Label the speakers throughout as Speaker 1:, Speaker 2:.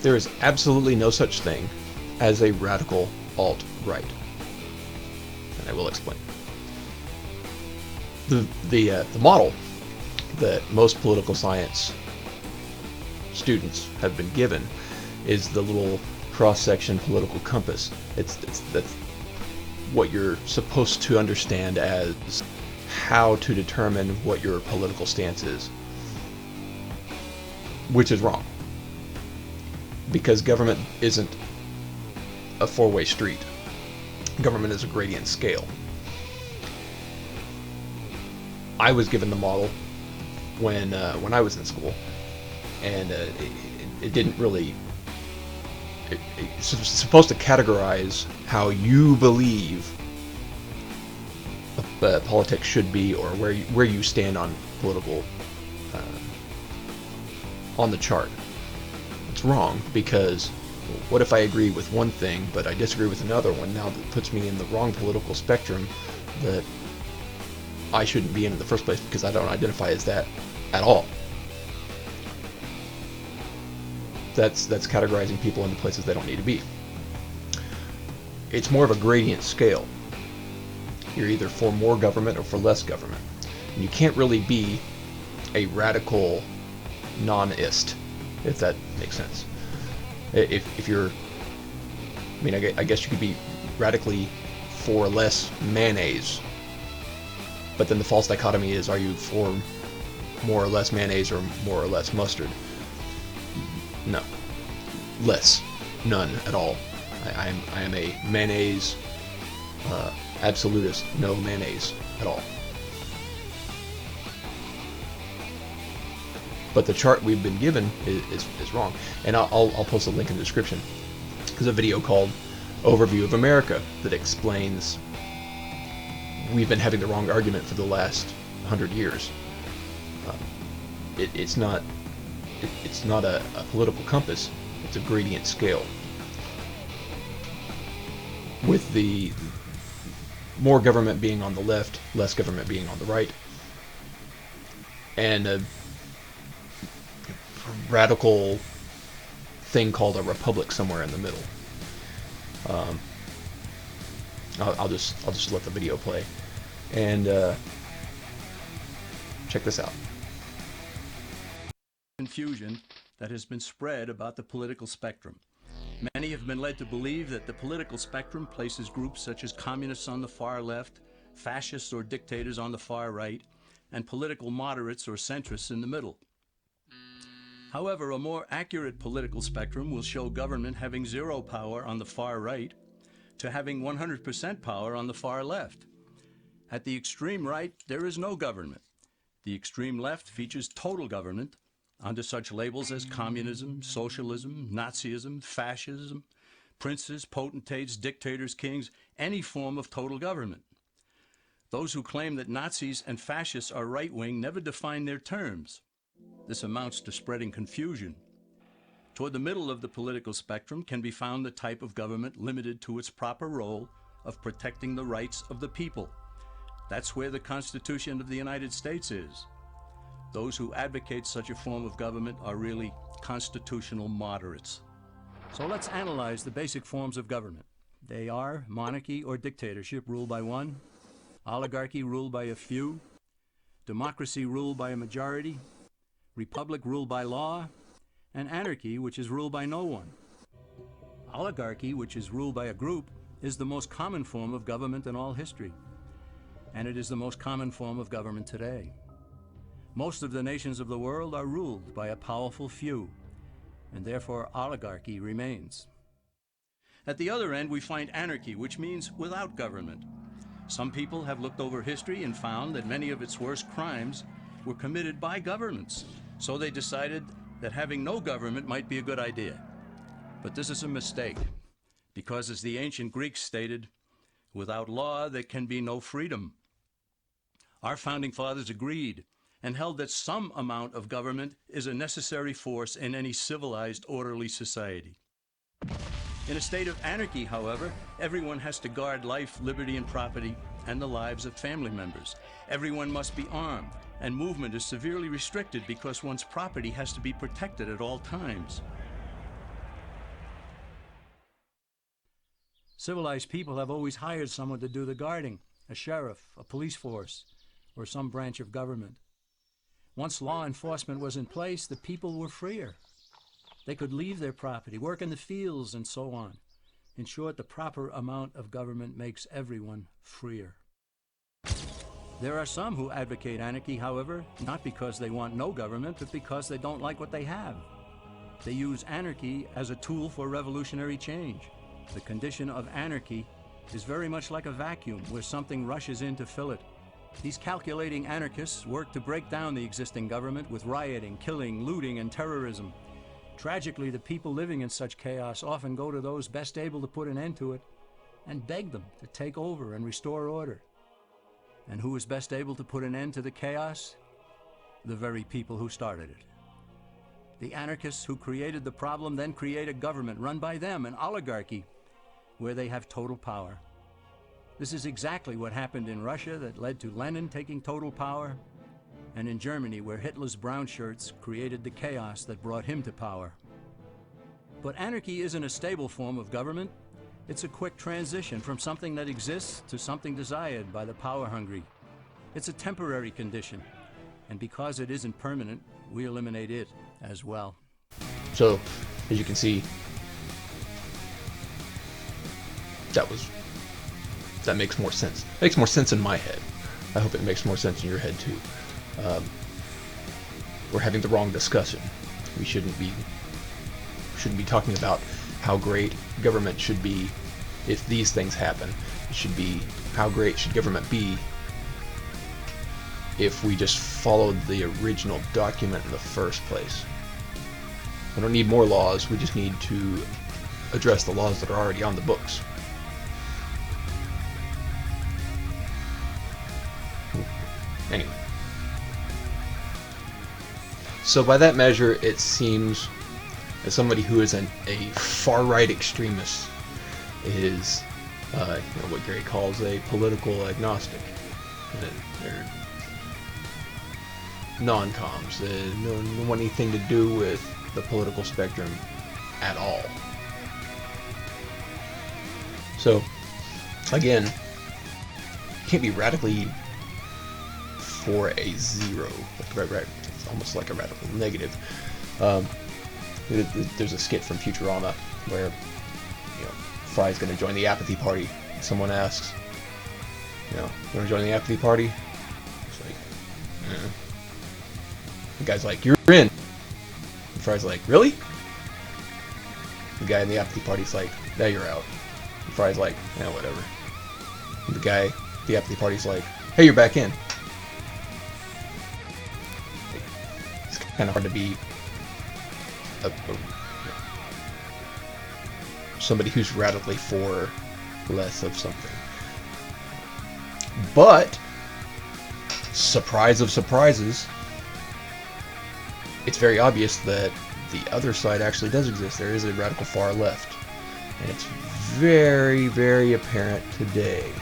Speaker 1: There is absolutely no such thing as a radical alt-right. And I will explain. The model that most political science students have been given is the little cross-section political compass. That's what you're supposed to understand as how to determine what your political stance is, which is wrong, because government isn't a four-way street. Government is a gradient scale. I was given the model when I was in school, and it didn't really. It's supposed to categorize how you believe politics should be, or where you stand on political on the chart. It's wrong, because what if I agree with one thing but I disagree with another one? Now that puts me in the wrong political spectrum that I shouldn't be in the first place, because I don't identify as that at all. That's categorizing people into places they don't need to be. It's more of a gradient scale. You're either for more government or for less government. And you can't really be a radical non-ist, if that makes sense. If you're, I mean, I guess you could be radically for less mayonnaise, but then the false dichotomy is, are you for more or less mayonnaise or more or less mustard? No. Less. None at all. I am a mayonnaise absolutist. No mayonnaise at all. But the chart we've been given is wrong. And I'll post a link in the description. There's a video called Overview of America that explains we've been having the wrong argument for the last 100 years. It's not a political compass. It's a gradient scale, with the more government being on the left, less government being on the right, and a radical thing called a republic somewhere in the middle. I'll just let the video play, and check this out.
Speaker 2: Confusion that has been spread about the political spectrum. Many have been led to believe that the political spectrum places groups such as communists on the far left, fascists or dictators on the far right, and political moderates or centrists in the middle. However, a more accurate political spectrum will show government having zero power on the far right to having 100% power on the far left. At the extreme right, there is no government. The extreme left features total government under such labels as communism, socialism, Nazism, fascism, princes, potentates, dictators, kings, any form of total government. Those who claim that Nazis and fascists are right-wing never define their terms. This amounts to spreading confusion. Toward the middle of the political spectrum can be found the type of government limited to its proper role of protecting the rights of the people. That's where the Constitution of the United States is. Those who advocate such a form of government are really constitutional moderates. So let's analyze the basic forms of government. They are monarchy or dictatorship ruled by one, oligarchy ruled by a few, democracy ruled by a majority, republic ruled by law, and anarchy, which is ruled by no one. Oligarchy, which is ruled by a group, is the most common form of government in all history, and it is the most common form of government today. Most of the nations of the world are ruled by a powerful few, and therefore oligarchy remains. At the other end, we find anarchy, which means without government. Some people have looked over history and found that many of its worst crimes were committed by governments, so they decided that having no government might be a good idea. But this is a mistake, because as the ancient Greeks stated, without law there can be no freedom. Our founding fathers agreed and held that some amount of government is a necessary force in any civilized, orderly society. In a state of anarchy, however, everyone has to guard life, liberty, and property, and the lives of family members. Everyone must be armed, and movement is severely restricted because one's property has to be protected at all times. Civilized people have always hired someone to do the guarding, a sheriff, a police force, or some branch of government. Once law enforcement was in place, the people were freer. They could leave their property, work in the fields, and so on. In short, the proper amount of government makes everyone freer. There are some who advocate anarchy, however, not because they want no government, but because they don't like what they have. They use anarchy as a tool for revolutionary change. The condition of anarchy is very much like a vacuum where something rushes in to fill it. These calculating anarchists work to break down the existing government with rioting, killing, looting, and terrorism. Tragically, the people living in such chaos often go to those best able to put an end to it and beg them to take over and restore order. And who is best able to put an end to the chaos? The very people who started it. The anarchists who created the problem then create a government run by them, an oligarchy, where they have total power. This is exactly what happened in Russia that led to Lenin taking total power, and in Germany where Hitler's brown shirts created the chaos that brought him to power. But anarchy isn't a stable form of government. It's a quick transition from something that exists to something desired by the power-hungry. It's a temporary condition, and because it isn't permanent, we eliminate it as well.
Speaker 1: So, as you can see, that makes more sense. It makes more sense in my head. I hope it makes more sense in your head too. We're having the wrong discussion. We shouldn't be talking about how great government should be if these things happen. It should be how great should government be if we just followed the original document in the first place. We don't need more laws, we just need to address the laws that are already on the books. Anyway. So by that measure, it seems that somebody who is a far-right extremist is what Gary calls a political agnostic. They're non-coms. They don't want anything to do with the political spectrum at all. So, again, you can't be radically for a zero, it's almost like a radical negative. There's a skit from Futurama where Fry's going to join the apathy party. Someone asks, you want to join the apathy party? It's like, yeah. The guy's like, you're in. And Fry's like, really? The guy in the apathy party's like, now you're out. And Fry's like, yeah, whatever. And the guy, the apathy party's like, hey, you're back in. It's kind of hard to be somebody who's radically for less of something. But, surprise of surprises, it's very obvious that the other side actually does exist. There is a radical far left. And it's very, very apparent today.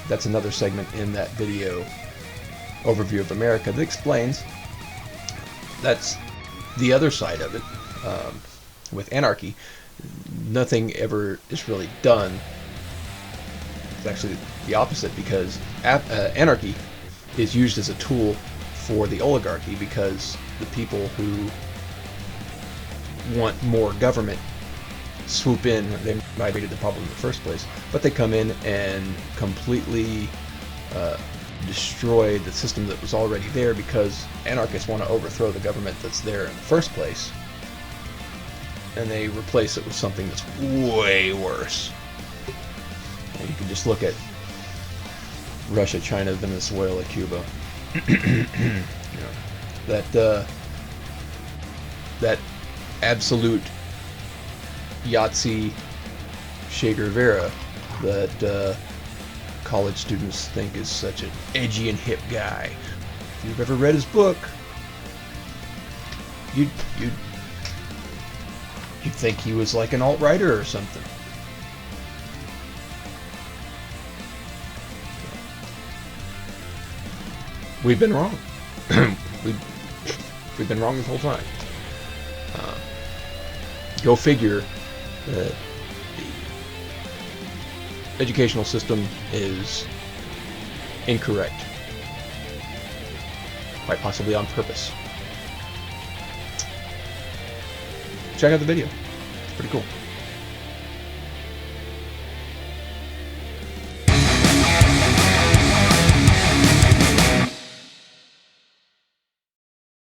Speaker 1: That's another segment in that video overview of America that explains that's the other side of it. With anarchy, nothing ever is really done. It's actually the opposite, because anarchy is used as a tool for the oligarchy, because the people who want more government swoop in. They might have created the problem in the first place, but they come in and completely destroy the system that was already there, because anarchists want to overthrow the government that's there in the first place, and they replace it with something that's way worse. And you can just look at Russia, China, Venezuela, Cuba. That absolute Yahtzee Che Guevara that college students think is such an edgy and hip guy. If you've ever read his book, you'd think he was like an alt-righter or something. We've been wrong. We've been wrong this whole time. Go figure that the educational system is incorrect, quite possibly on purpose. Check out the video. It's pretty cool.